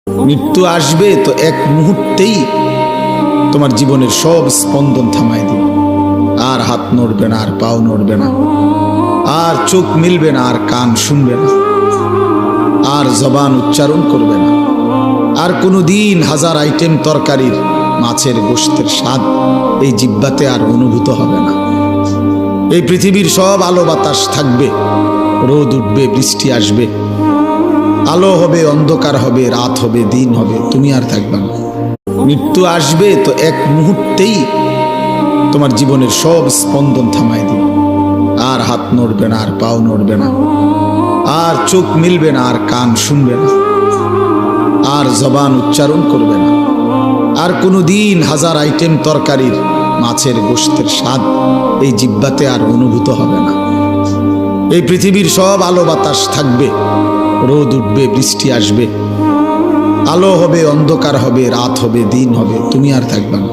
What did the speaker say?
মৃত্যু আসবে তো এক মুহূর্তেই তোমার জীবনের সব স্পন্দন থামাই দিবে। আর হাত নড়বে না, আর পাও নড়বে না, আর চোখ মিলবে না, আর কান শুনবে না, আর জবান উচ্চারণ করবে না। আর কোনো দিন হাজার আইটেম তরকারির মাছের গোশতের স্বাদ এই জিহ্বাতে আর অনুভূত হবে না। এই পৃথিবীর সব আলো বাতাস থাকবে, রোদ উঠবে, বৃষ্টি আসবে, আলো হবে, অন্ধকার হবে, রাত হবে, দিন হবে, তুমি আর থাকবে না। মৃত্যু আসবে তো এক মুহূর্তেই তোমার জীবনের সব স্পন্দন থামাই দিবে। আর হাত নড়বে না, আর পাও নড়বে না, আর চোখ মিলবে না, আর কান শুনবে না, আর জবান উচ্চারণ করবে না। আর কোনো দিন হাজার আইটেম তরকারির মাছের গোশতের স্বাদ এই জিহ্বাতে আর অনুভূত হবে না। এই পৃথিবীর সব আলো বাতাস থাকবে, রোদ উঠবে, বৃষ্টি আসবে, আলো হবে, অন্ধকার হবে, রাত হবে, দিন হবে, তুমি আর থাকবে না।